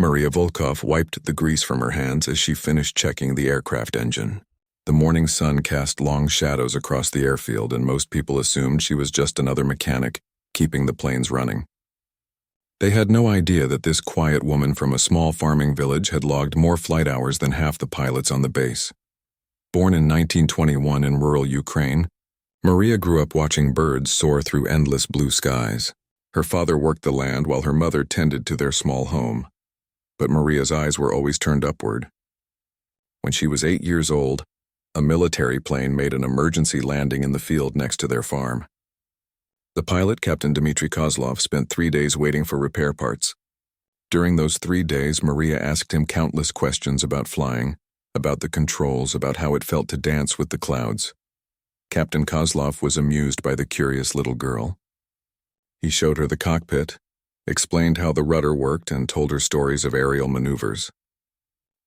Maria Volkov wiped the grease from her hands as she finished checking the aircraft engine. The morning sun cast long shadows across the airfield, and most people assumed she was just another mechanic keeping the planes running. They had no idea that this quiet woman from a small farming village had logged more flight hours than half the pilots on the base. Born in 1921 in rural Ukraine, Maria grew up watching birds soar through endless blue skies. Her father worked the land while her mother tended to their small home. But Maria's eyes were always turned upward. When she was 8 years old, a military plane made an emergency landing in the field next to their farm. The pilot, Captain Dmitry Kozlov, spent 3 days waiting for repair parts. During those 3 days, Maria asked him countless questions about flying, about the controls, about how it felt to dance with the clouds. Captain Kozlov was amused by the curious little girl. He showed her the cockpit, explained how the rudder worked, and told her stories of aerial maneuvers.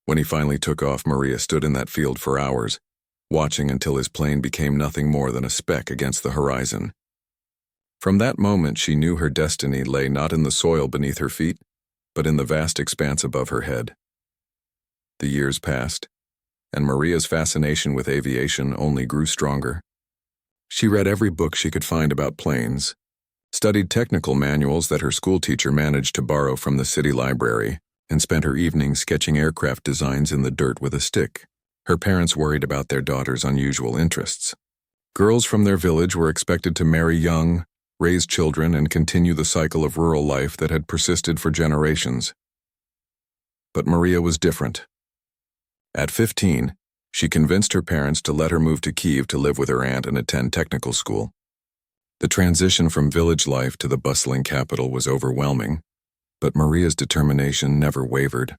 When he finally took off, Maria stood in that field for hours, watching until his plane became nothing more than a speck against the horizon. From that moment, she knew her destiny lay not in the soil beneath her feet, but in the vast expanse above her head. The years passed, and Maria's fascination with aviation only grew stronger. She read every book she could find about planes, studied technical manuals that her schoolteacher managed to borrow from the city library, and spent her evenings sketching aircraft designs in the dirt with a stick. Her parents worried about their daughter's unusual interests. Girls from their village were expected to marry young, raise children, and continue the cycle of rural life that had persisted for generations. But Maria was different. At 15, she convinced her parents to let her move to Kyiv to live with her aunt and attend technical school. The transition from village life to the bustling capital was overwhelming, but Maria's determination never wavered.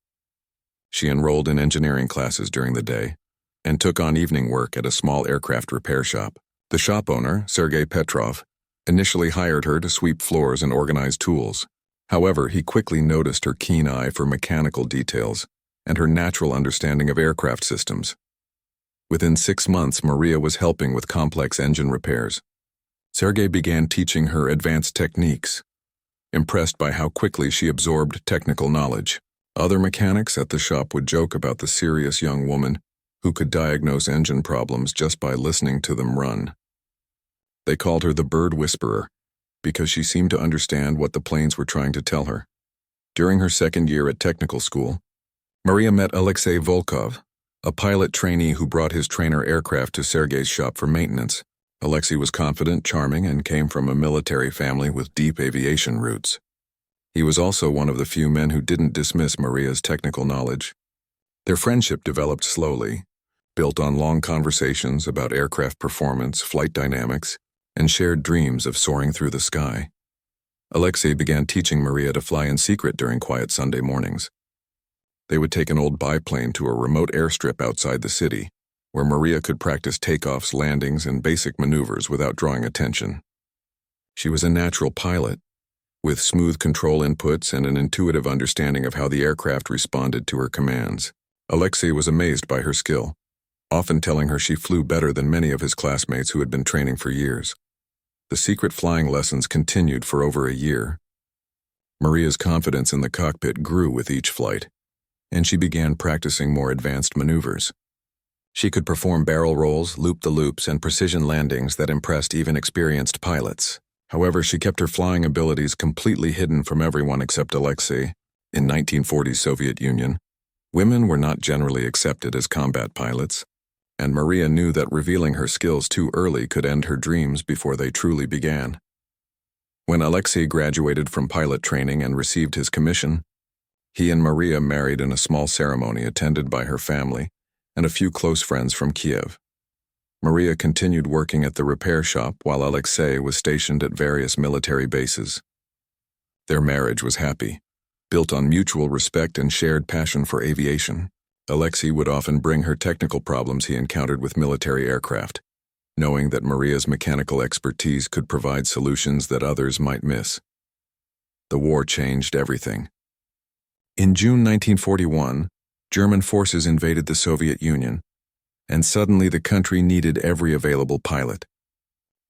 She enrolled in engineering classes during the day and took on evening work at a small aircraft repair shop. The shop owner, Sergei Petrov, initially hired her to sweep floors and organize tools. However, he quickly noticed her keen eye for mechanical details and her natural understanding of aircraft systems. Within 6 months, Maria was helping with complex engine repairs. Sergei began teaching her advanced techniques, impressed by how quickly she absorbed technical knowledge. Other mechanics at the shop would joke about the serious young woman who could diagnose engine problems just by listening to them run. They called her the bird whisperer because she seemed to understand what the planes were trying to tell her. During her second year at technical school, Maria met Alexei Volkov, a pilot trainee who brought his trainer aircraft to Sergei's shop for maintenance. Alexei was confident, charming, and came from a military family with deep aviation roots. He was also one of the few men who didn't dismiss Maria's technical knowledge. Their friendship developed slowly, built on long conversations about aircraft performance, flight dynamics, and shared dreams of soaring through the sky. Alexei began teaching Maria to fly in secret during quiet Sunday mornings. They would take an old biplane to a remote airstrip outside the city, where Maria could practice takeoffs, landings, and basic maneuvers without drawing attention. She was a natural pilot, with smooth control inputs and an intuitive understanding of how the aircraft responded to her commands. Alexei was amazed by her skill, often telling her she flew better than many of his classmates who had been training for years. The secret flying lessons continued for over a year. Maria's confidence in the cockpit grew with each flight, and she began practicing more advanced maneuvers. She could perform barrel rolls, loop-the-loops, and precision landings that impressed even experienced pilots. However, she kept her flying abilities completely hidden from everyone except Alexei. In 1940's Soviet Union, women were not generally accepted as combat pilots, and Maria knew that revealing her skills too early could end her dreams before they truly began. When Alexei graduated from pilot training and received his commission, he and Maria married in a small ceremony attended by her family and a few close friends from Kiev. Maria continued working at the repair shop while Alexei was stationed at various military bases. Their marriage was happy, built on mutual respect and shared passion for aviation. Alexei would often bring her technical problems he encountered with military aircraft, knowing that Maria's mechanical expertise could provide solutions that others might miss. The war changed everything. In June 1941, German forces invaded the Soviet Union, and suddenly the country needed every available pilot.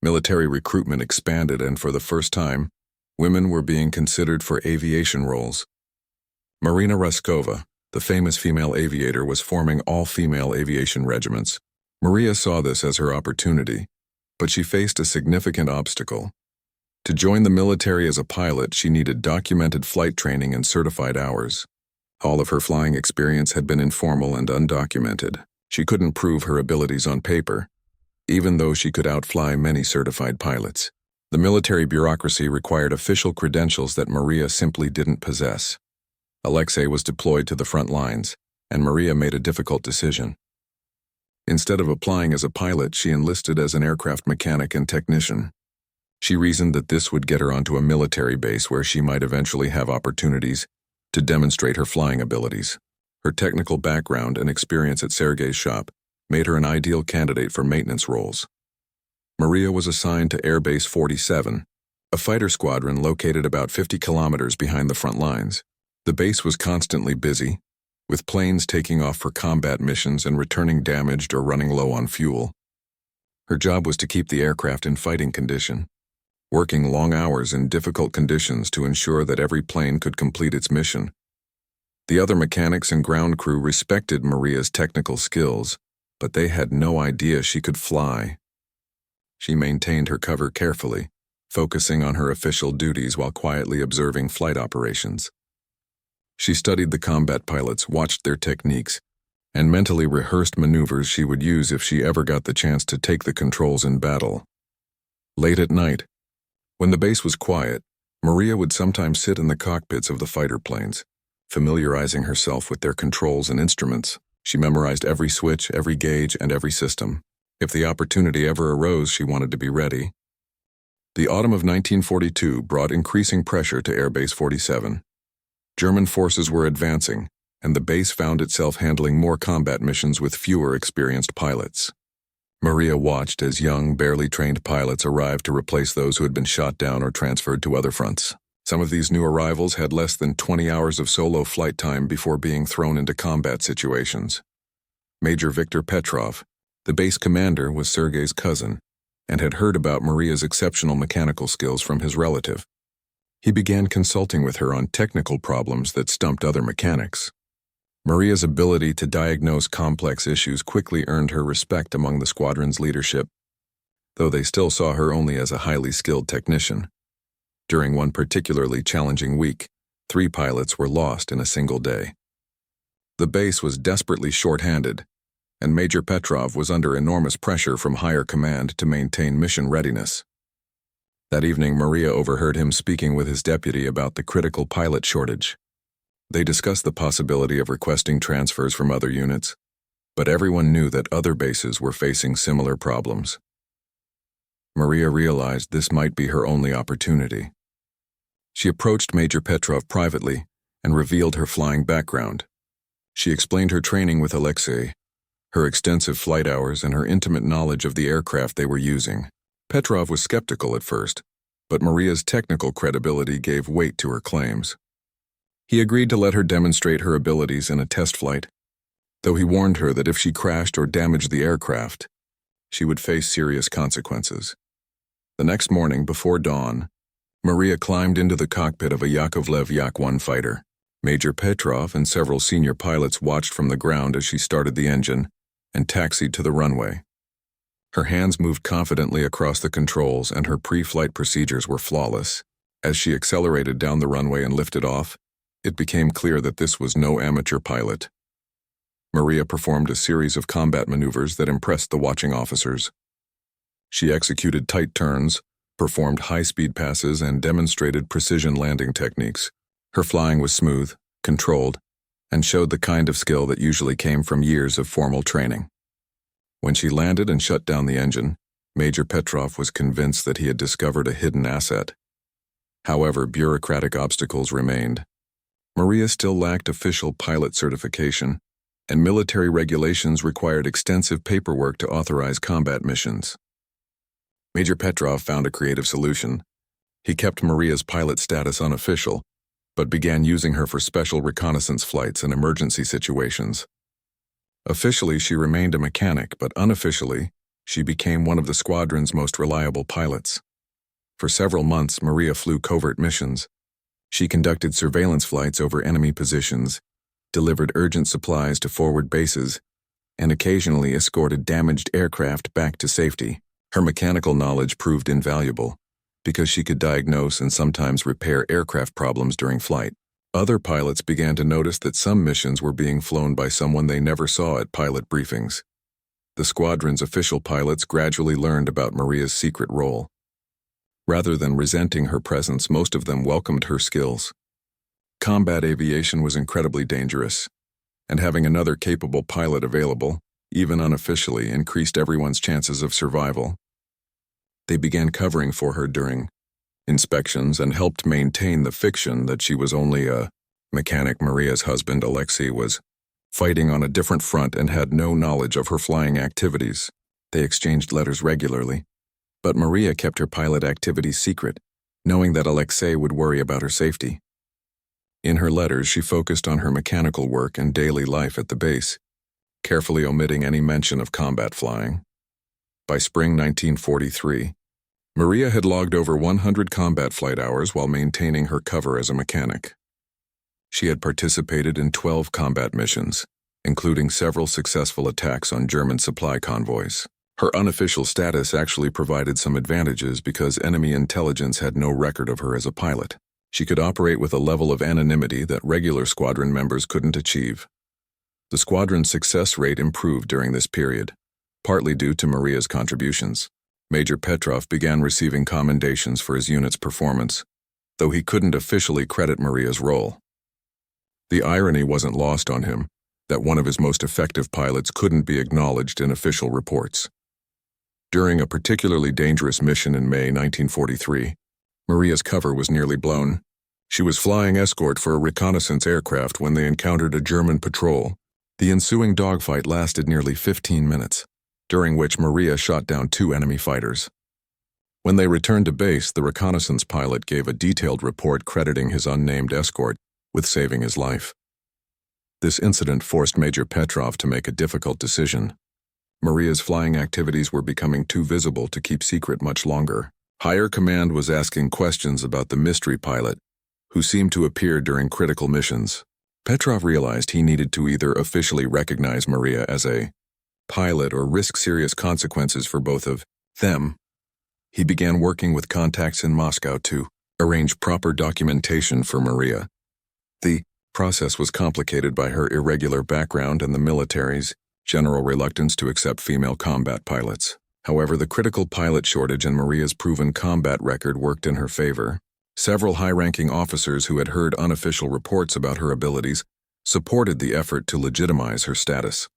Military recruitment expanded, and for the first time, women were being considered for aviation roles. Marina Raskova, the famous female aviator, was forming all-female aviation regiments. Maria saw this as her opportunity, but she faced a significant obstacle. To join the military as a pilot, she needed documented flight training and certified hours. All of her flying experience had been informal and undocumented. She couldn't prove her abilities on paper, even though she could outfly many certified pilots. The military bureaucracy required official credentials that Maria simply didn't possess. Alexei was deployed to the front lines, and Maria made a difficult decision. Instead of applying as a pilot, she enlisted as an aircraft mechanic and technician. She reasoned that this would get her onto a military base where she might eventually have opportunities to demonstrate her flying abilities. Her technical background and experience at Sergei's shop made her an ideal candidate for maintenance roles. Maria was assigned to Air Base 47, a fighter squadron located about 50 kilometers behind the front lines. The base was constantly busy, with planes taking off for combat missions and returning damaged or running low on fuel. Her job was to keep the aircraft in fighting condition, working long hours in difficult conditions to ensure that every plane could complete its mission. The other mechanics and ground crew respected Maria's technical skills, but they had no idea she could fly. She maintained her cover carefully, focusing on her official duties while quietly observing flight operations. She studied the combat pilots, watched their techniques, and mentally rehearsed maneuvers she would use if she ever got the chance to take the controls in battle. Late at night, when the base was quiet, Maria would sometimes sit in the cockpits of the fighter planes, familiarizing herself with their controls and instruments. She memorized every switch, every gauge, and every system. If the opportunity ever arose, she wanted to be ready. The autumn of 1942 brought increasing pressure to Air Base 47. German forces were advancing, and the base found itself handling more combat missions with fewer experienced pilots. Maria watched as young, barely trained pilots arrived to replace those who had been shot down or transferred to other fronts. Some of these new arrivals had less than 20 hours of solo flight time before being thrown into combat situations. Major Viktor Petrov, the base commander, was Sergei's cousin, and had heard about Maria's exceptional mechanical skills from his relative. He began consulting with her on technical problems that stumped other mechanics. Maria's ability to diagnose complex issues quickly earned her respect among the squadron's leadership, though they still saw her only as a highly skilled technician. During one particularly challenging week, 3 pilots were lost in a single day. The base was desperately short-handed, and Major Petrov was under enormous pressure from higher command to maintain mission readiness. That evening, Maria overheard him speaking with his deputy about the critical pilot shortage. They discussed the possibility of requesting transfers from other units, but everyone knew that other bases were facing similar problems. Maria realized this might be her only opportunity. She approached Major Petrov privately and revealed her flying background. She explained her training with Alexei, her extensive flight hours, and her intimate knowledge of the aircraft they were using. Petrov was skeptical at first, but Maria's technical credibility gave weight to her claims. He agreed to let her demonstrate her abilities in a test flight, though he warned her that if she crashed or damaged the aircraft, she would face serious consequences. The next morning, before dawn, Maria climbed into the cockpit of a Yakovlev Yak-1 fighter. Major Petrov and several senior pilots watched from the ground as she started the engine and taxied to the runway. Her hands moved confidently across the controls, and her pre-flight procedures were flawless. As she accelerated down the runway and lifted off, it became clear that this was no amateur pilot. Maria performed a series of combat maneuvers that impressed the watching officers. She executed tight turns, performed high-speed passes, and demonstrated precision landing techniques. Her flying was smooth, controlled, and showed the kind of skill that usually came from years of formal training. When she landed and shut down the engine, Major Petrov was convinced that he had discovered a hidden asset. However, bureaucratic obstacles remained. Maria still lacked official pilot certification, and military regulations required extensive paperwork to authorize combat missions. Major Petrov found a creative solution. He kept Maria's pilot status unofficial, but began using her for special reconnaissance flights and emergency situations. Officially, she remained a mechanic, but unofficially, she became one of the squadron's most reliable pilots. For several months, Maria flew covert missions, She conducted surveillance flights over enemy positions, delivered urgent supplies to forward bases, and occasionally escorted damaged aircraft back to safety. Her mechanical knowledge proved invaluable because she could diagnose and sometimes repair aircraft problems during flight. Other pilots began to notice that some missions were being flown by someone they never saw at pilot briefings. The squadron's official pilots gradually learned about Maria's secret role. Rather than resenting her presence, most of them welcomed her skills. Combat aviation was incredibly dangerous, and having another capable pilot available, even unofficially, increased everyone's chances of survival. They began covering for her during inspections and helped maintain the fiction that she was only a mechanic. Maria's husband, Alexei, was fighting on a different front and had no knowledge of her flying activities. They exchanged letters regularly, but Maria kept her pilot activities secret, knowing that Alexei would worry about her safety. In her letters, she focused on her mechanical work and daily life at the base, carefully omitting any mention of combat flying. By spring 1943, Maria had logged over 100 combat flight hours while maintaining her cover as a mechanic. She had participated in 12 combat missions, including several successful attacks on German supply convoys. Her unofficial status actually provided some advantages because enemy intelligence had no record of her as a pilot. She could operate with a level of anonymity that regular squadron members couldn't achieve. The squadron's success rate improved during this period, partly due to Maria's contributions. Major Petrov began receiving commendations for his unit's performance, though he couldn't officially credit Maria's role. The irony wasn't lost on him that one of his most effective pilots couldn't be acknowledged in official reports. During a particularly dangerous mission in May 1943, Maria's cover was nearly blown. She was flying escort for a reconnaissance aircraft when they encountered a German patrol. The ensuing dogfight lasted nearly 15 minutes, during which Maria shot down 2 enemy fighters. When they returned to base, the reconnaissance pilot gave a detailed report crediting his unnamed escort with saving his life. This incident forced Major Petrov to make a difficult decision. Maria's flying activities were becoming too visible to keep secret much longer. Higher command was asking questions about the mystery pilot, who seemed to appear during critical missions. Petrov realized he needed to either officially recognize Maria as a pilot or risk serious consequences for both of them. He began working with contacts in Moscow to arrange proper documentation for Maria. The process was complicated by her irregular background and the military's general reluctance to accept female combat pilots. However, the critical pilot shortage and Maria's proven combat record worked in her favor. Several high-ranking officers who had heard unofficial reports about her abilities supported the effort to legitimize her status.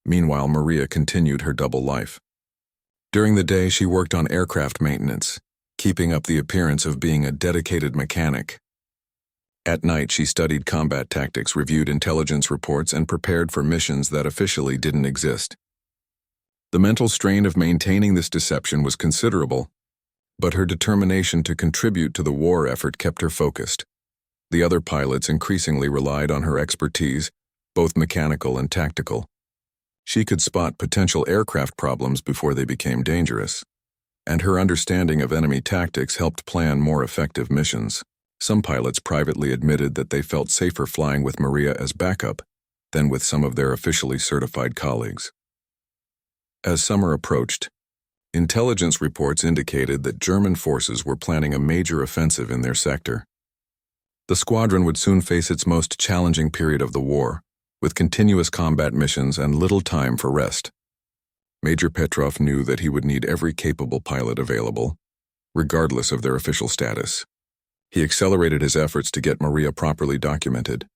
Meanwhile, Maria continued her double life. During the day, she worked on aircraft maintenance, keeping up the appearance of being a dedicated mechanic. At night, she studied combat tactics, reviewed intelligence reports, and prepared for missions that officially didn't exist. The mental strain of maintaining this deception was considerable, but her determination to contribute to the war effort kept her focused. The other pilots increasingly relied on her expertise, both mechanical and tactical. She could spot potential aircraft problems before they became dangerous, and her understanding of enemy tactics helped plan more effective missions. Some pilots privately admitted that they felt safer flying with Maria as backup than with some of their officially certified colleagues. As summer approached, intelligence reports indicated that German forces were planning a major offensive in their sector. The squadron would soon face its most challenging period of the war, with continuous combat missions and little time for rest. Major Petrov knew that he would need every capable pilot available, regardless of their official status. He accelerated his efforts to get Maria properly documented,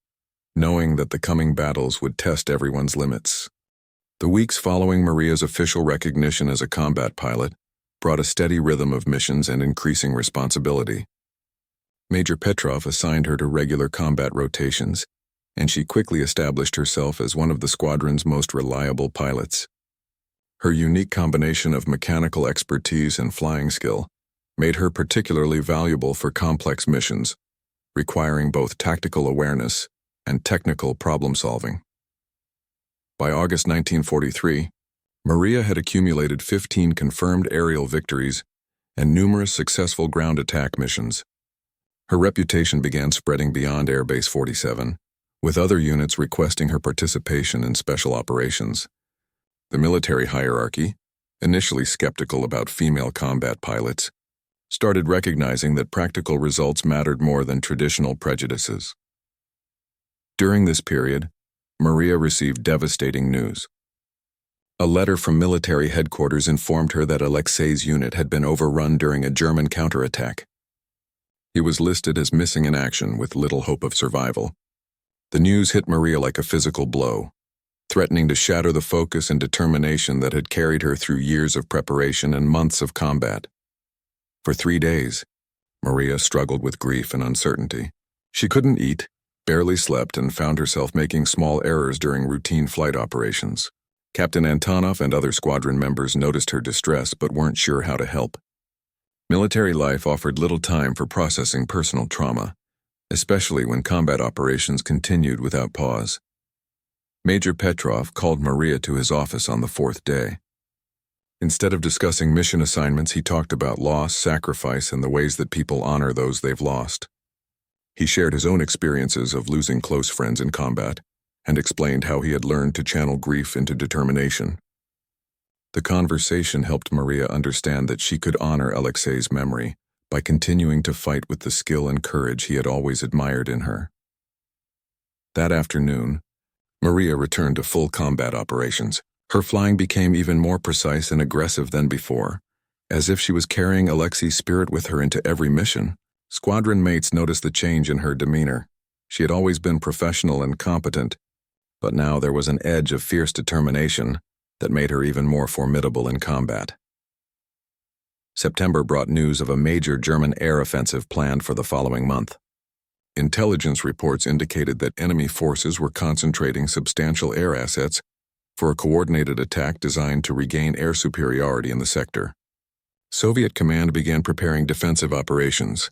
knowing that the coming battles would test everyone's limits. The weeks following Maria's official recognition as a combat pilot brought a steady rhythm of missions and increasing responsibility. Major Petrov assigned her to regular combat rotations, and she quickly established herself as one of the squadron's most reliable pilots. Her unique combination of mechanical expertise and flying skill made her particularly valuable for complex missions, requiring both tactical awareness and technical problem-solving. By August 1943, Maria had accumulated 15 confirmed aerial victories and numerous successful ground attack missions. Her reputation began spreading beyond Air Base 47, with other units requesting her participation in special operations. The military hierarchy, initially skeptical about female combat pilots, started recognizing that practical results mattered more than traditional prejudices. During this period, Maria received devastating news. A letter from military headquarters informed her that Alexei's unit had been overrun during a German counterattack. He was listed as missing in action with little hope of survival. The news hit Maria like a physical blow, threatening to shatter the focus and determination that had carried her through years of preparation and months of combat. For 3 days, Maria struggled with grief and uncertainty. She couldn't eat, barely slept, and found herself making small errors during routine flight operations. Captain Antonov and other squadron members noticed her distress but weren't sure how to help. Military life offered little time for processing personal trauma, especially when combat operations continued without pause. Major Petrov called Maria to his office on the 4th day. Instead of discussing mission assignments, he talked about loss, sacrifice, and the ways that people honor those they've lost. He shared his own experiences of losing close friends in combat and explained how he had learned to channel grief into determination. The conversation helped Maria understand that she could honor Alexei's memory by continuing to fight with the skill and courage he had always admired in her. That afternoon, Maria returned to full combat operations. Her flying became even more precise and aggressive than before, as if she was carrying Alexei's spirit with her into every mission. Squadron mates noticed the change in her demeanor. She had always been professional and competent, but now there was an edge of fierce determination that made her even more formidable in combat. September brought news of a major German air offensive planned for the following month. Intelligence reports indicated that enemy forces were concentrating substantial air assets for a coordinated attack designed to regain air superiority in the sector. Soviet command began preparing defensive operations,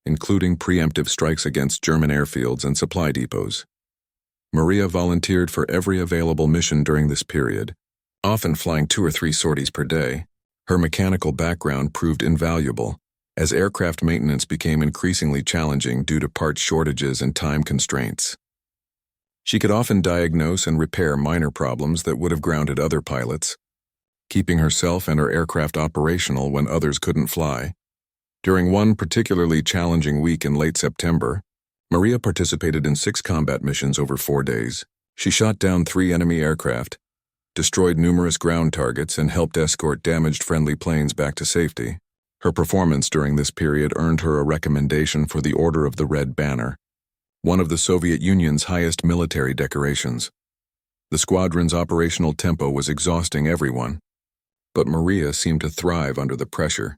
including preemptive strikes against German airfields and supply depots. Maria volunteered for every available mission during this period, often flying 2 or 3 sorties per day. Her mechanical background proved invaluable, as aircraft maintenance became increasingly challenging due to part shortages and time constraints. She could often diagnose and repair minor problems that would have grounded other pilots, keeping herself and her aircraft operational when others couldn't fly. During one particularly challenging week in late September, Maria participated in 6 combat missions over 4 days. She shot down 3 enemy aircraft, destroyed numerous ground targets, and helped escort damaged friendly planes back to safety. Her performance during this period earned her a recommendation for the Order of the Red Banner, one of the Soviet Union's highest military decorations. The squadron's operational tempo was exhausting everyone, but Maria seemed to thrive under the pressure.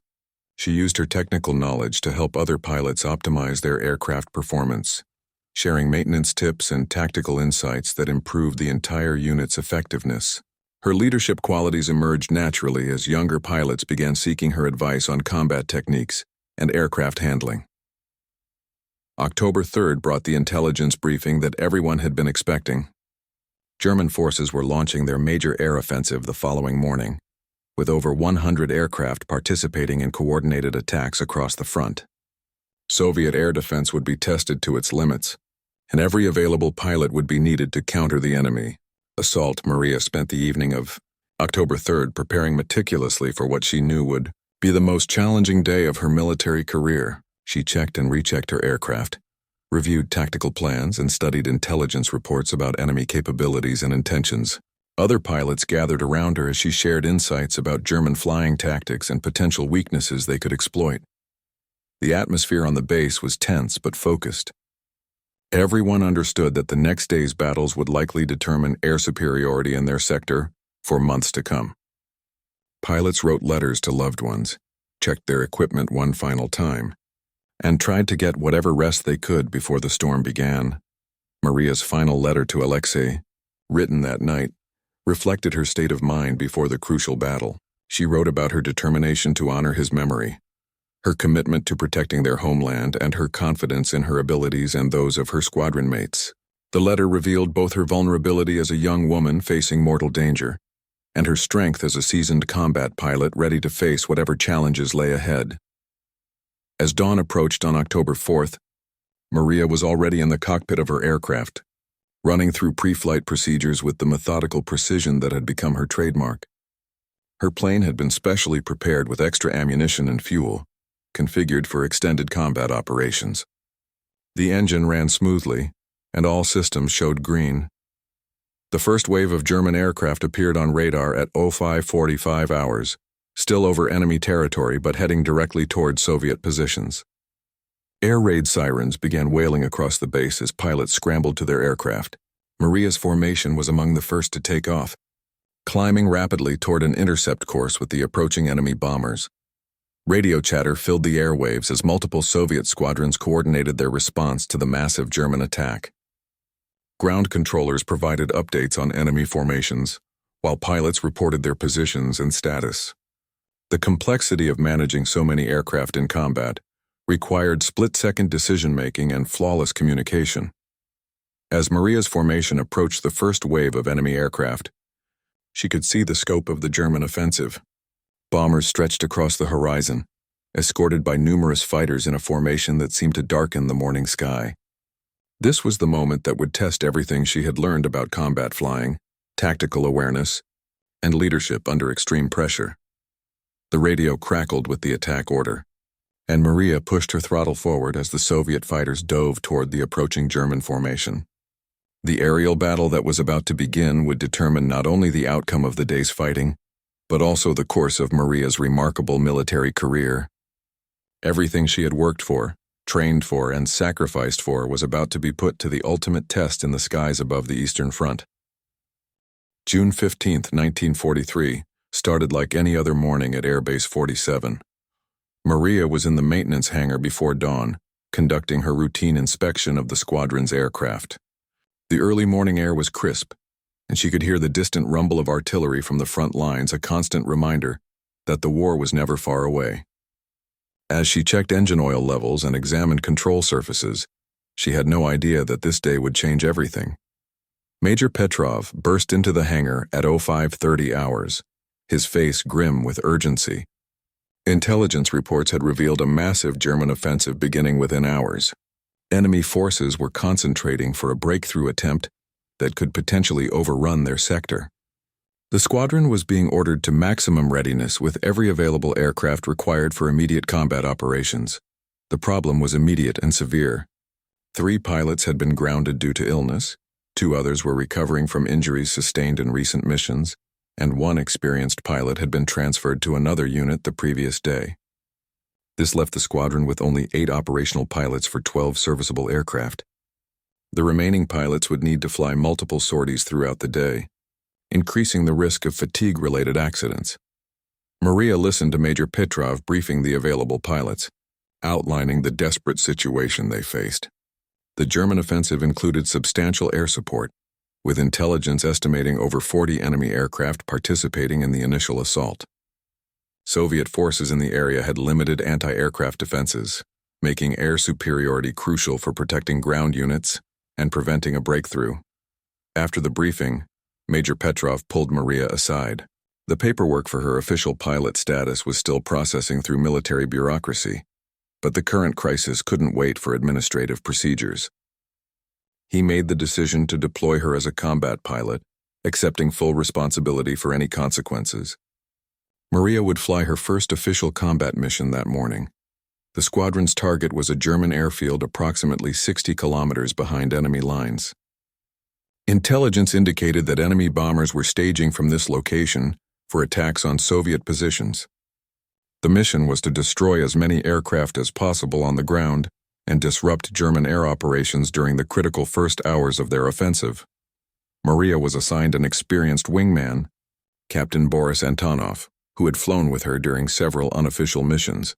She used her technical knowledge to help other pilots optimize their aircraft performance, sharing maintenance tips and tactical insights that improved the entire unit's effectiveness. Her leadership qualities emerged naturally as younger pilots began seeking her advice on combat techniques and aircraft handling. October 3rd brought the intelligence briefing that everyone had been expecting. German forces were launching their major air offensive the following morning, with over 100 aircraft participating in coordinated attacks across the front. Soviet air defense would be tested to its limits, and every available pilot would be needed to counter the enemy. Assault. Maria spent the evening of October 3rd preparing meticulously for what she knew would be the most challenging day of her military career. She checked and rechecked her aircraft, reviewed tactical plans, and studied intelligence reports about enemy capabilities and intentions. Other pilots gathered around her as she shared insights about German flying tactics and potential weaknesses they could exploit. The atmosphere on the base was tense but focused. Everyone understood that the next day's battles would likely determine air superiority in their sector for months to come. Pilots wrote letters to loved ones, checked their equipment one final time, and tried to get whatever rest they could before the storm began. Maria's final letter to Alexei, written that night, reflected her state of mind before the crucial battle. She wrote about her determination to honor his memory, her commitment to protecting their homeland, and her confidence in her abilities and those of her squadron mates. The letter revealed both her vulnerability as a young woman facing mortal danger and her strength as a seasoned combat pilot ready to face whatever challenges lay ahead. As dawn approached on October 4th, Maria was already in the cockpit of her aircraft, running through pre-flight procedures with the methodical precision that had become her trademark. Her plane had been specially prepared with extra ammunition and fuel, configured for extended combat operations. The engine ran smoothly, and all systems showed green. The first wave of German aircraft appeared on radar at 05:45 hours, still over enemy territory but heading directly towards Soviet positions. Air raid sirens began wailing across the base as pilots scrambled to their aircraft. Maria's formation was among the first to take off, climbing rapidly toward an intercept course with the approaching enemy bombers. Radio chatter filled the airwaves as multiple Soviet squadrons coordinated their response to the massive German attack. Ground controllers provided updates on enemy formations, while pilots reported their positions and status. The complexity of managing so many aircraft in combat required split-second decision-making and flawless communication. As Maria's formation approached the first wave of enemy aircraft, she could see the scope of the German offensive. Bombers stretched across the horizon, escorted by numerous fighters in a formation that seemed to darken the morning sky. This was the moment that would test everything she had learned about combat flying, tactical awareness, and leadership under extreme pressure. The radio crackled with the attack order, and Maria pushed her throttle forward as the Soviet fighters dove toward the approaching German formation. The aerial battle that was about to begin would determine not only the outcome of the day's fighting, but also the course of Maria's remarkable military career. Everything she had worked for, trained for, and sacrificed for was about to be put to the ultimate test in the skies above the Eastern Front. June 15, 1943, started like any other morning at Air Base 47. Maria was in the maintenance hangar before dawn, conducting her routine inspection of the squadron's aircraft. The early morning air was crisp, and she could hear the distant rumble of artillery from the front lines, a constant reminder that the war was never far away. As she checked engine oil levels and examined control surfaces, she had no idea that this day would change everything. Major Petrov burst into the hangar at 05:30 hours, his face grim with urgency. Intelligence reports had revealed a massive German offensive beginning within hours. Enemy forces were concentrating for a breakthrough attempt that could potentially overrun their sector. The squadron was being ordered to maximum readiness with every available aircraft required for immediate combat operations. The problem was immediate and severe. 3 pilots had been grounded due to illness, 2 others were recovering from injuries sustained in recent missions, and 1 experienced pilot had been transferred to another unit the previous day. This left the squadron with only 8 operational pilots for 12 serviceable aircraft. The remaining pilots would need to fly multiple sorties throughout the day, increasing the risk of fatigue-related accidents. Maria listened to Major Petrov briefing the available pilots, outlining the desperate situation they faced. The German offensive included substantial air support, with intelligence estimating over 40 enemy aircraft participating in the initial assault. Soviet forces in the area had limited anti-aircraft defenses, making air superiority crucial for protecting ground units and preventing a breakthrough. After the briefing, Major Petrov pulled Maria aside. The paperwork for her official pilot status was still processing through military bureaucracy, but the current crisis couldn't wait for administrative procedures. He made the decision to deploy her as a combat pilot, accepting full responsibility for any consequences. Maria would fly her first official combat mission that morning. The squadron's target was a German airfield approximately 60 kilometers behind enemy lines. Intelligence indicated that enemy bombers were staging from this location for attacks on Soviet positions. The mission was to destroy as many aircraft as possible on the ground and disrupt German air operations during the critical first hours of their offensive. Maria was assigned an experienced wingman, Captain Boris Antonov, who had flown with her during several unofficial missions.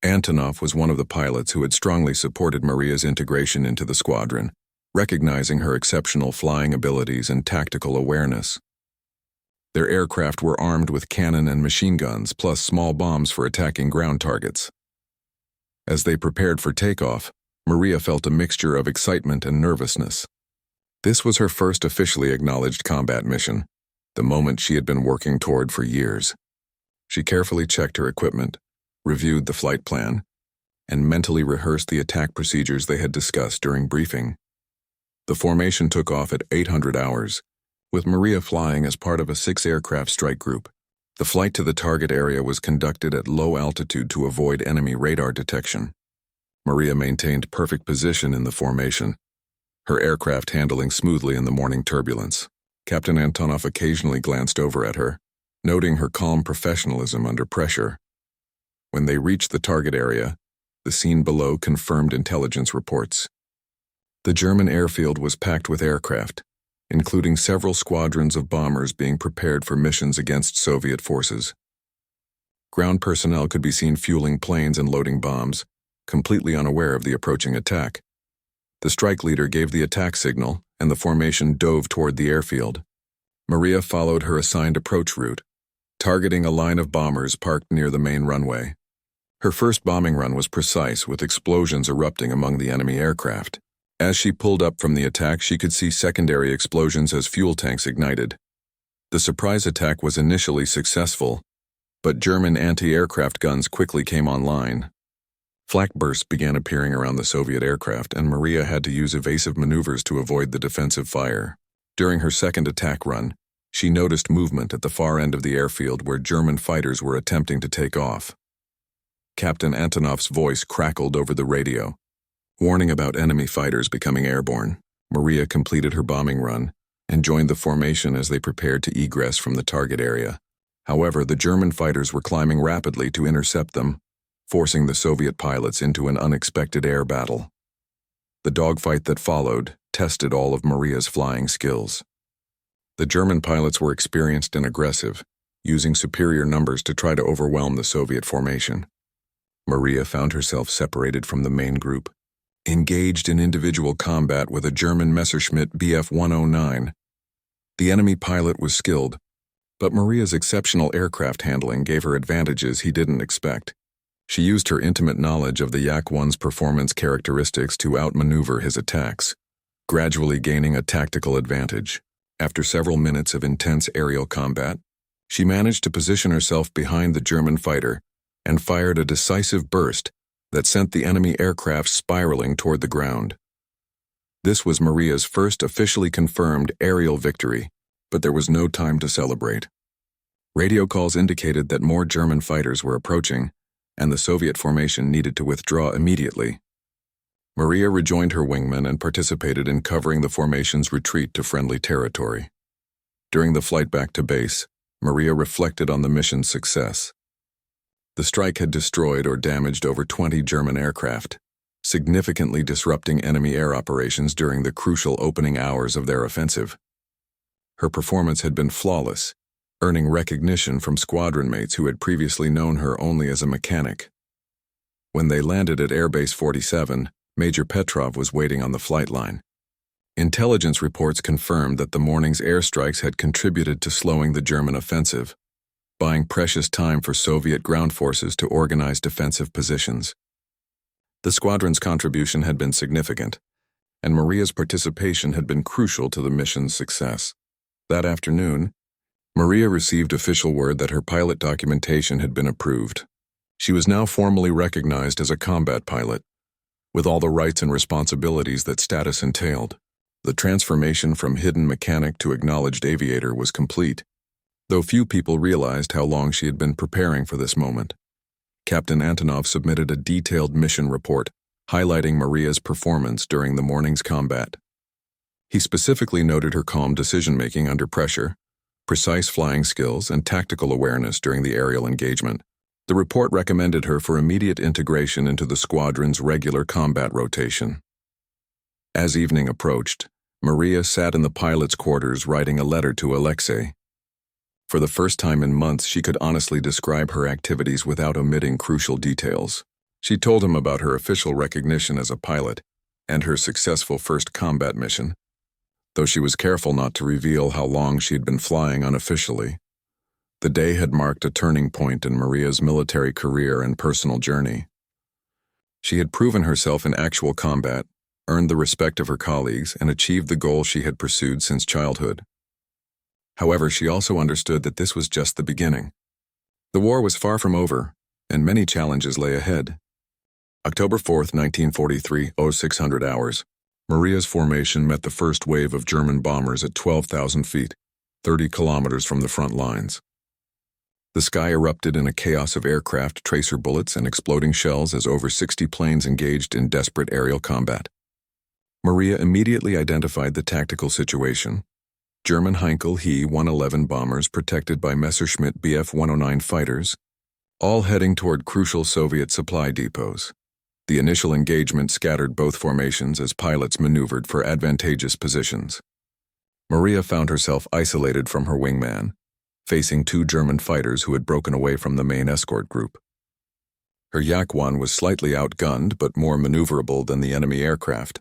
Antonov was one of the pilots who had strongly supported Maria's integration into the squadron, recognizing her exceptional flying abilities and tactical awareness. Their aircraft were armed with cannon and machine guns, plus small bombs for attacking ground targets. As they prepared for takeoff, Maria felt a mixture of excitement and nervousness. This was her first officially acknowledged combat mission, the moment she had been working toward for years. She carefully checked her equipment, reviewed the flight plan, and mentally rehearsed the attack procedures they had discussed during briefing. The formation took off at 800 hours, with Maria flying as part of a 6-aircraft strike group. The flight to the target area was conducted at low altitude to avoid enemy radar detection. Maria maintained perfect position in the formation, her aircraft handling smoothly in the morning turbulence. Captain Antonov occasionally glanced over at her, noting her calm professionalism under pressure. When they reached the target area, the scene below confirmed intelligence reports. The German airfield was packed with aircraft, including several squadrons of bombers being prepared for missions against Soviet forces. Ground personnel could be seen fueling planes and loading bombs, completely unaware of the approaching attack. The strike leader gave the attack signal, and the formation dove toward the airfield. Maria followed her assigned approach route, targeting a line of bombers parked near the main runway. Her first bombing run was precise, with explosions erupting among the enemy aircraft. As she pulled up from the attack, she could see secondary explosions as fuel tanks ignited. The surprise attack was initially successful, but German anti-aircraft guns quickly came online. Flak bursts began appearing around the Soviet aircraft, and Maria had to use evasive maneuvers to avoid the defensive fire. During her second attack run, she noticed movement at the far end of the airfield where German fighters were attempting to take off. Captain Antonov's voice crackled over the radio, warning about enemy fighters becoming airborne. Maria completed her bombing run and joined the formation as they prepared to egress from the target area. However, the German fighters were climbing rapidly to intercept them, forcing the Soviet pilots into an unexpected air battle. The dogfight that followed tested all of Maria's flying skills. The German pilots were experienced and aggressive, using superior numbers to try to overwhelm the Soviet formation. Maria found herself separated from the main group, engaged in individual combat with a German Messerschmitt Bf 109. The enemy pilot was skilled, but Maria's exceptional aircraft handling gave her advantages he didn't expect. She used her intimate knowledge of the Yak-1's performance characteristics to outmaneuver his attacks, gradually gaining a tactical advantage. After several minutes of intense aerial combat, she managed to position herself behind the German fighter and fired a decisive burst that sent the enemy aircraft spiraling toward the ground. This was Maria's first officially confirmed aerial victory, but there was no time to celebrate. Radio calls indicated that more German fighters were approaching, and the Soviet formation needed to withdraw immediately. Maria rejoined her wingmen and participated in covering the formation's retreat to friendly territory. During the flight back to base, Maria reflected on the mission's success. The strike had destroyed or damaged over 20 German aircraft, significantly disrupting enemy air operations during the crucial opening hours of their offensive. Her performance had been flawless, earning recognition from squadron mates who had previously known her only as a mechanic. When they landed at Airbase 47, Major Petrov was waiting on the flight line. Intelligence reports confirmed that the morning's airstrikes had contributed to slowing the German offensive, buying precious time for Soviet ground forces to organize defensive positions. The squadron's contribution had been significant, and Maria's participation had been crucial to the mission's success. That afternoon, Maria received official word that her pilot documentation had been approved. She was now formally recognized as a combat pilot, with all the rights and responsibilities that status entailed. The transformation from hidden mechanic to acknowledged aviator was complete, though few people realized how long she had been preparing for this moment. Captain Antonov submitted a detailed mission report, highlighting Maria's performance during the morning's combat. He specifically noted her calm decision-making under pressure, precise flying skills, and tactical awareness during the aerial engagement. The report recommended her for immediate integration into the squadron's regular combat rotation. As evening approached, Maria sat in the pilot's quarters writing a letter to Alexei. For the first time in months, she could honestly describe her activities without omitting crucial details. She told him about her official recognition as a pilot and her successful first combat mission, though she was careful not to reveal how long she had been flying unofficially. The day had marked a turning point in Maria's military career and personal journey. She had proven herself in actual combat, earned the respect of her colleagues, and achieved the goal she had pursued since childhood. However, she also understood that this was just the beginning. The war was far from over, and many challenges lay ahead. October 4th, 1943, 0600 hours. Maria's formation met the first wave of German bombers at 12,000 feet, 30 kilometers from the front lines. The sky erupted in a chaos of aircraft, tracer bullets, and exploding shells as over 60 planes engaged in desperate aerial combat. Maria immediately identified the tactical situation. German Heinkel He-111 bombers protected by Messerschmitt Bf-109 fighters, all heading toward crucial Soviet supply depots. The initial engagement scattered both formations as pilots maneuvered for advantageous positions. Maria found herself isolated from her wingman, facing two German fighters who had broken away from the main escort group. Her Yak-1 was slightly outgunned but more maneuverable than the enemy aircraft,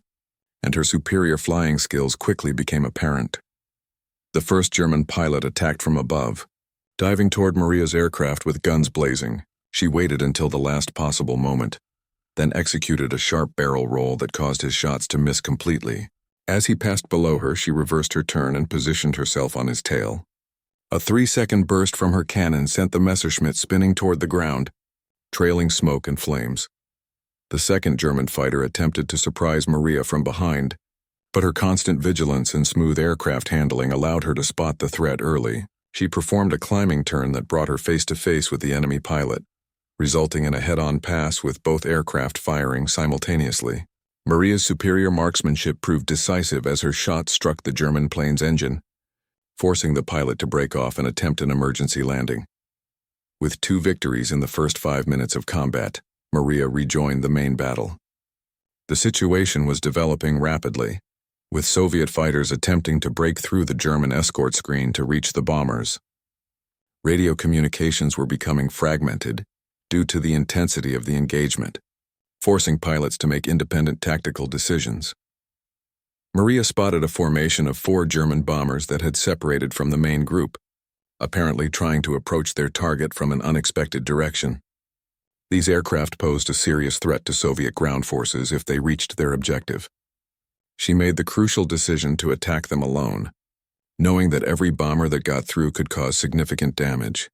and her superior flying skills quickly became apparent. The first German pilot attacked from above. Diving toward Maria's aircraft with guns blazing, she waited until the last possible moment, then executed a sharp barrel roll that caused his shots to miss completely. As he passed below her, she reversed her turn and positioned herself on his tail. A 3-second burst from her cannon sent the Messerschmitt spinning toward the ground, trailing smoke and flames. The second German fighter attempted to surprise Maria from behind, but her constant vigilance and smooth aircraft handling allowed her to spot the threat early. She performed a climbing turn that brought her face to face with the enemy pilot, resulting in a head-on pass with both aircraft firing simultaneously. Maria's superior marksmanship proved decisive as her shot struck the German plane's engine, forcing the pilot to break off and attempt an emergency landing. With 2 victories in the first 5 minutes of combat, Maria rejoined the main battle. The situation was developing rapidly, with Soviet fighters attempting to break through the German escort screen to reach the bombers. Radio communications were becoming fragmented due to the intensity of the engagement, forcing pilots to make independent tactical decisions. Maria spotted a formation of 4 German bombers that had separated from the main group, apparently trying to approach their target from an unexpected direction. These aircraft posed a serious threat to Soviet ground forces if they reached their objective. She made the crucial decision to attack them alone, knowing that every bomber that got through could cause significant damage.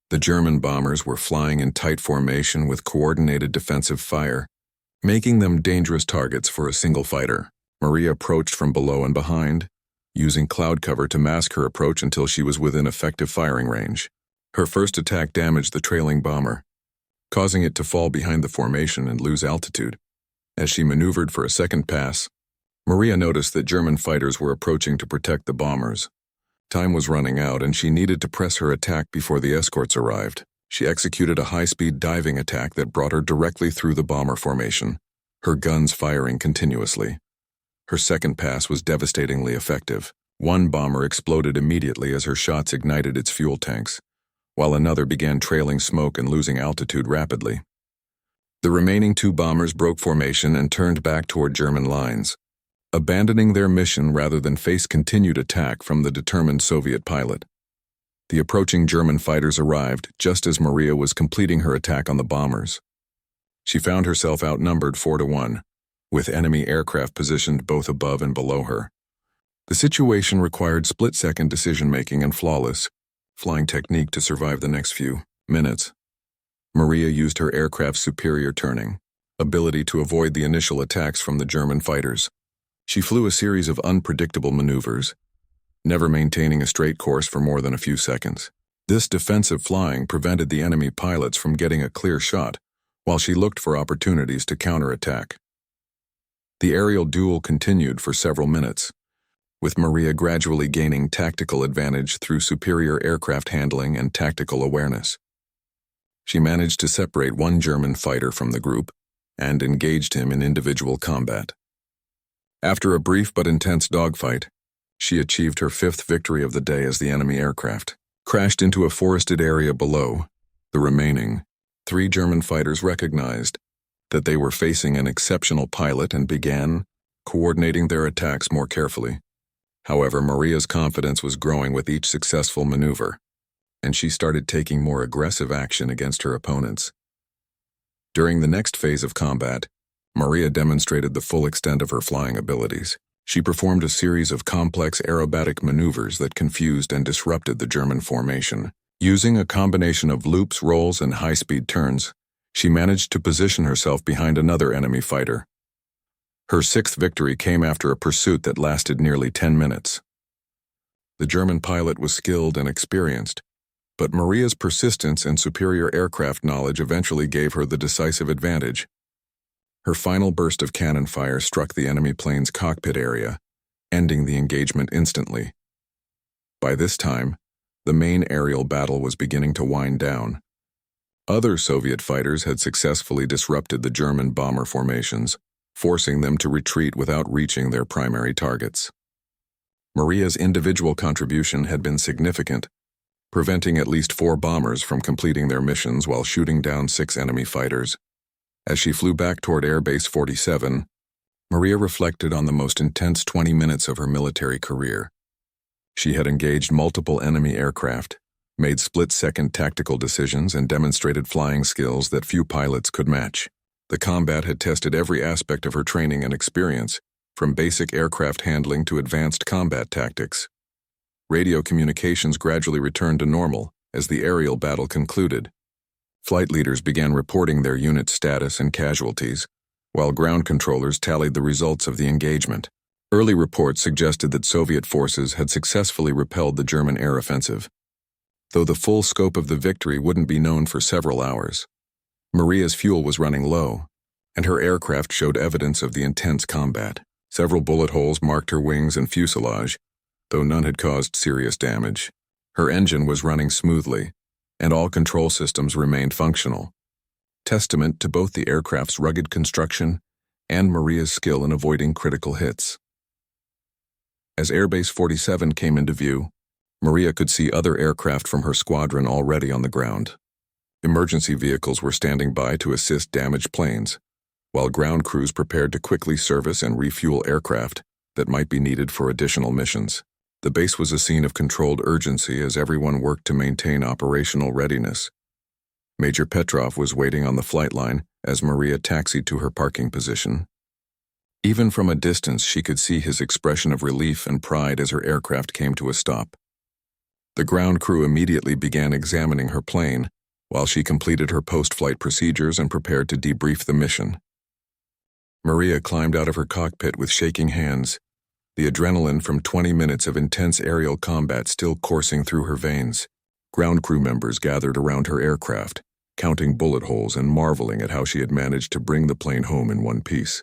The German bombers were flying in tight formation with coordinated defensive fire, making them dangerous targets for a single fighter. Maria approached from below and behind, using cloud cover to mask her approach until she was within effective firing range. Her first attack damaged the trailing bomber, causing it to fall behind the formation and lose altitude. As she maneuvered for a second pass, Maria noticed that German fighters were approaching to protect the bombers. Time was running out and she needed to press her attack before the escorts arrived. She executed a high-speed diving attack that brought her directly through the bomber formation, her guns firing continuously. Her second pass was devastatingly effective. One bomber exploded immediately as her shots ignited its fuel tanks, while another began trailing smoke and losing altitude rapidly. The remaining 2 bombers broke formation and turned back toward German lines, abandoning their mission rather than face continued attack from the determined Soviet pilot. The approaching German fighters arrived just as Maria was completing her attack on the bombers. She found herself outnumbered 4-1, with enemy aircraft positioned both above and below her. The situation required split-second decision-making and flawless flying technique to survive the next few minutes. Maria used her aircraft's superior turning ability to avoid the initial attacks from the German fighters. She flew a series of unpredictable maneuvers, never maintaining a straight course for more than a few seconds. This defensive flying prevented the enemy pilots from getting a clear shot, while she looked for opportunities to counterattack. The aerial duel continued for several minutes, with Maria gradually gaining tactical advantage through superior aircraft handling and tactical awareness. She managed to separate one German fighter from the group and engaged him in individual combat. After a brief but intense dogfight, she achieved her 5th victory of the day as the enemy aircraft crashed into a forested area below. The remaining 3 German fighters recognized that they were facing an exceptional pilot and began coordinating their attacks more carefully. However, Maria's confidence was growing with each successful maneuver, and she started taking more aggressive action against her opponents. During the next phase of combat, Maria demonstrated the full extent of her flying abilities. She performed a series of complex aerobatic maneuvers that confused and disrupted the German formation. Using a combination of loops, rolls, and high-speed turns, She managed to position herself behind another enemy fighter. Her sixth victory came after a pursuit that lasted nearly 10 minutes. The German pilot was skilled and experienced, but Maria's persistence and superior aircraft knowledge eventually gave her the decisive advantage. Her final burst of cannon fire struck the enemy plane's cockpit area, ending the engagement instantly. By this time, the main aerial battle was beginning to wind down. Other Soviet fighters had successfully disrupted the German bomber formations, forcing them to retreat without reaching their primary targets. Maria's individual contribution had been significant, preventing at least 4 bombers from completing their missions while shooting down 6 enemy fighters. As she flew back toward Air Base 47, Maria reflected on the most intense 20 minutes of her military career. She had engaged multiple enemy aircraft, made split-second tactical decisions, and demonstrated flying skills that few pilots could match. The combat had tested every aspect of her training and experience, from basic aircraft handling to advanced combat tactics. Radio communications gradually returned to normal as the aerial battle concluded. Flight leaders began reporting their unit status and casualties, while ground controllers tallied the results of the engagement. Early reports suggested that Soviet forces had successfully repelled the German air offensive, though the full scope of the victory wouldn't be known for several hours. Maria's fuel was running low, and her aircraft showed evidence of the intense combat. Several bullet holes marked her wings and fuselage, though none had caused serious damage. Her engine was running smoothly, and all control systems remained functional, testament to both the aircraft's rugged construction and Maria's skill in avoiding critical hits. As Airbase 47 came into view, Maria could see other aircraft from her squadron already on the ground. Emergency vehicles were standing by to assist damaged planes, while ground crews prepared to quickly service and refuel aircraft that might be needed for additional missions. The base was a scene of controlled urgency as everyone worked to maintain operational readiness. Major Petrov was waiting on the flight line as Maria taxied to her parking position. Even from a distance, she could see his expression of relief and pride as her aircraft came to a stop. The ground crew immediately began examining her plane, while she completed her post-flight procedures and prepared to debrief the mission. Maria climbed out of her cockpit with shaking hands, the adrenaline from 20 minutes of intense aerial combat still coursing through her veins. Ground crew members gathered around her aircraft, counting bullet holes and marveling at how she had managed to bring the plane home in one piece.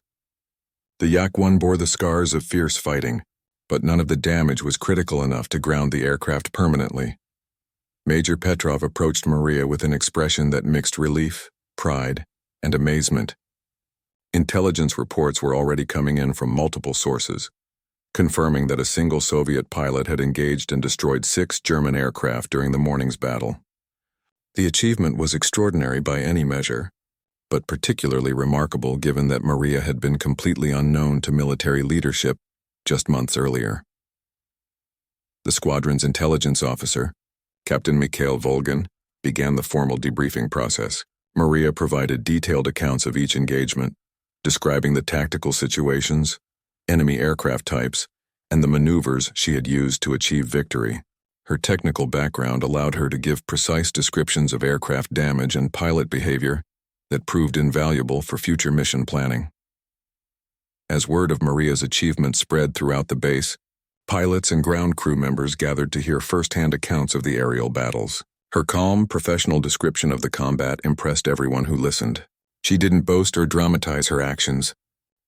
The Yak-1 bore the scars of fierce fighting, but none of the damage was critical enough to ground the aircraft permanently. Major Petrov approached Maria with an expression that mixed relief, pride, and amazement. Intelligence reports were already coming in from multiple sources, confirming that a single Soviet pilot had engaged and destroyed 6 German aircraft during the morning's battle. The achievement was extraordinary by any measure, but particularly remarkable given that Maria had been completely unknown to military leadership just months earlier. The squadron's intelligence officer, Captain Mikhail Volgin, began the formal debriefing process. Maria provided detailed accounts of each engagement, describing the tactical situations, enemy aircraft types, and the maneuvers she had used to achieve victory. Her technical background allowed her to give precise descriptions of aircraft damage and pilot behavior that proved invaluable for future mission planning. As word of Maria's achievement spread throughout the base, pilots and ground crew members gathered to hear first-hand accounts of the aerial battles. Her calm, professional description of the combat impressed everyone who listened. She didn't boast or dramatize her actions,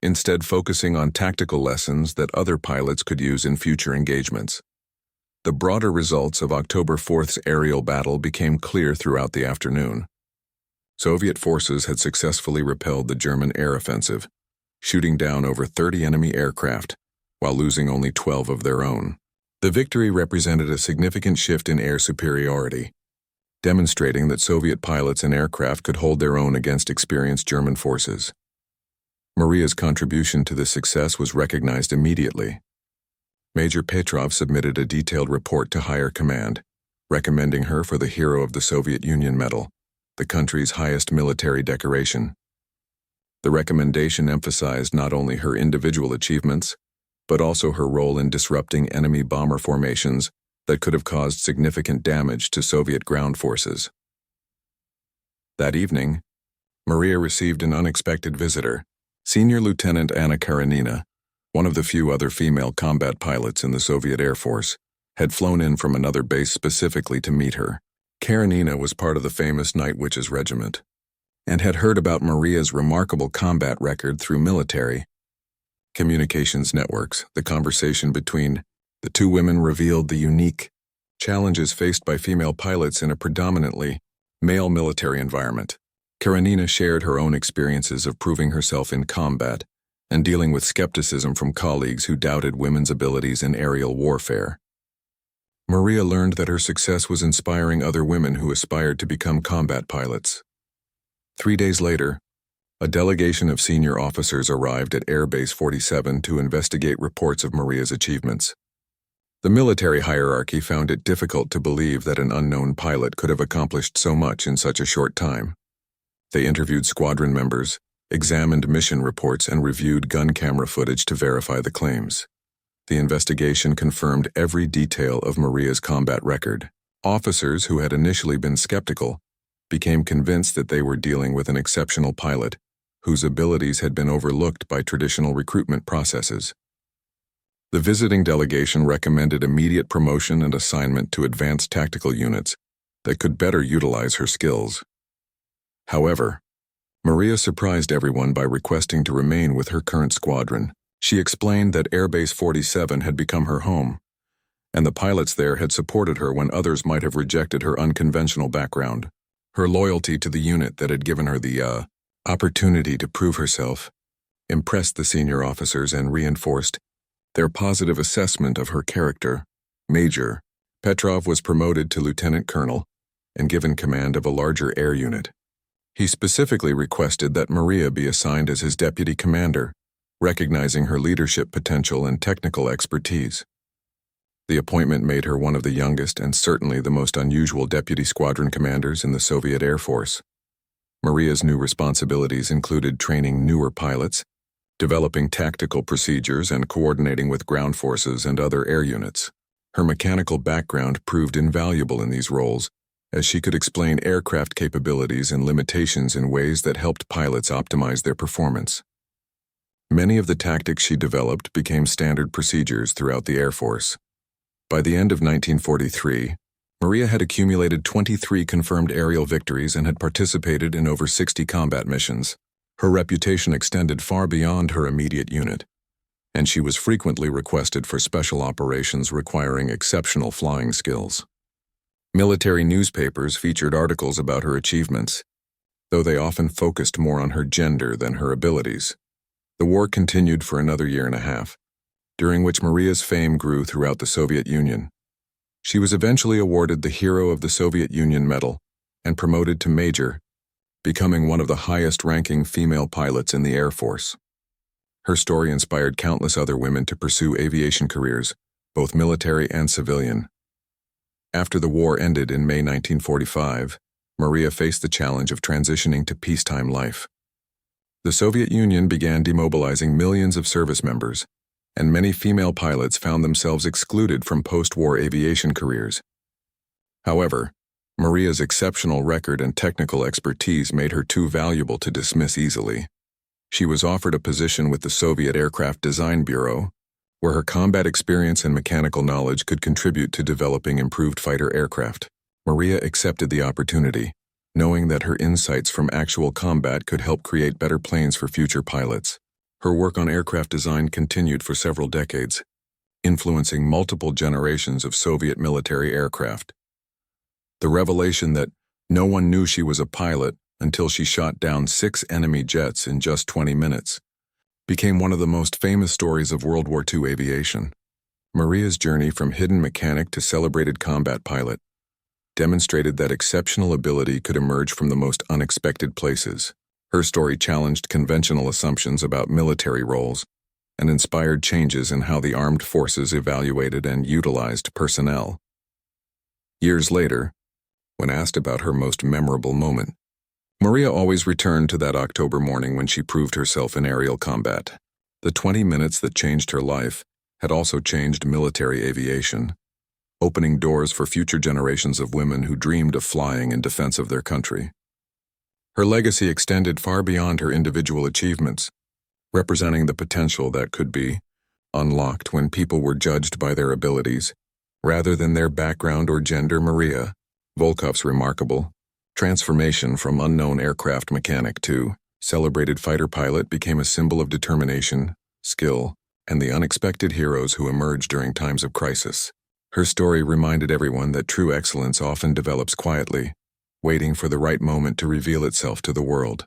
instead focusing on tactical lessons that other pilots could use in future engagements. The broader results of October 4th's aerial battle became clear throughout the afternoon. Soviet forces had successfully repelled the German air offensive, shooting down over 30 enemy aircraft, while losing only 12 of their own. The victory represented a significant shift in air superiority, demonstrating that Soviet pilots and aircraft could hold their own against experienced German forces. Maria's contribution to this success was recognized immediately. Major Petrov submitted a detailed report to higher command, recommending her for the Hero of the Soviet Union Medal, the country's highest military decoration. The recommendation emphasized not only her individual achievements, but also her role in disrupting enemy bomber formations that could have caused significant damage to Soviet ground forces. That evening, Maria received an unexpected visitor. Senior Lieutenant Anna Karenina, one of the few other female combat pilots in the Soviet Air Force, had flown in from another base specifically to meet her. Karenina was part of the famous Night Witches Regiment and had heard about Maria's remarkable combat record through military communications networks. The conversation between the two women revealed the unique challenges faced by female pilots in a predominantly male military environment. Karenina shared her own experiences of proving herself in combat and dealing with skepticism from colleagues who doubted women's abilities in aerial warfare. Maria learned that her success was inspiring other women who aspired to become combat pilots. 3 days later, a delegation of senior officers arrived at Air Base 47 to investigate reports of Maria's achievements. The military hierarchy found it difficult to believe that an unknown pilot could have accomplished so much in such a short time. They interviewed squadron members, examined mission reports, and reviewed gun camera footage to verify the claims. The investigation confirmed every detail of Maria's combat record. Officers who had initially been skeptical became convinced that they were dealing with an exceptional pilot whose abilities had been overlooked by traditional recruitment processes. The visiting delegation recommended immediate promotion and assignment to advanced tactical units that could better utilize her skills. However, Maria surprised everyone by requesting to remain with her current squadron. She explained that Air Base 47 had become her home, and the pilots there had supported her when others might have rejected her unconventional background. Her loyalty to the unit that had given her the opportunity to prove herself impressed the senior officers and reinforced their positive assessment of her character. Major Petrov was promoted to lieutenant colonel and given command of a larger air unit. He specifically requested that Maria be assigned as his deputy commander, recognizing her leadership potential and technical expertise. The appointment made her one of the youngest and certainly the most unusual deputy squadron commanders in the Soviet Air Force. Maria's new responsibilities included training newer pilots, developing tactical procedures, and coordinating with ground forces and other air units. Her mechanical background proved invaluable in these roles, as she could explain aircraft capabilities and limitations in ways that helped pilots optimize their performance. Many of the tactics she developed became standard procedures throughout the Air Force. By the end of 1943, Maria had accumulated 23 confirmed aerial victories and had participated in over 60 combat missions. Her reputation extended far beyond her immediate unit, and she was frequently requested for special operations requiring exceptional flying skills. Military newspapers featured articles about her achievements, though they often focused more on her gender than her abilities. The war continued for another year and a half, during which Maria's fame grew throughout the Soviet Union. She was eventually awarded the Hero of the Soviet Union Medal and promoted to Major, becoming one of the highest-ranking female pilots in the Air Force. Her story inspired countless other women to pursue aviation careers, both military and civilian. After the war ended in May 1945, Maria faced the challenge of transitioning to peacetime life. The Soviet Union began demobilizing millions of service members, and many female pilots found themselves excluded from post-war aviation careers. However, Maria's exceptional record and technical expertise made her too valuable to dismiss easily. She was offered a position with the Soviet Aircraft Design Bureau, where her combat experience and mechanical knowledge could contribute to developing improved fighter aircraft. Maria accepted the opportunity, knowing that her insights from actual combat could help create better planes for future pilots. Her work on aircraft design continued for several decades, influencing multiple generations of Soviet military aircraft. The revelation that no one knew she was a pilot until she shot down 6 enemy jets in just 20 minutes became one of the most famous stories of World War II aviation. Maria's journey from hidden mechanic to celebrated combat pilot demonstrated that exceptional ability could emerge from the most unexpected places. Her story challenged conventional assumptions about military roles and inspired changes in how the armed forces evaluated and utilized personnel. Years later, when asked about her most memorable moment, Maria always returned to that October morning when she proved herself in aerial combat. The 20 minutes that changed her life had also changed military aviation, opening doors for future generations of women who dreamed of flying in defense of their country. Her legacy extended far beyond her individual achievements, representing the potential that could be unlocked when people were judged by their abilities, rather than their background or gender. Maria Volkov's remarkable transformation from unknown aircraft mechanic to celebrated fighter pilot became a symbol of determination, skill, and the unexpected heroes who emerge during times of crisis. Her story reminded everyone that true excellence often develops quietly, waiting for the right moment to reveal itself to the world.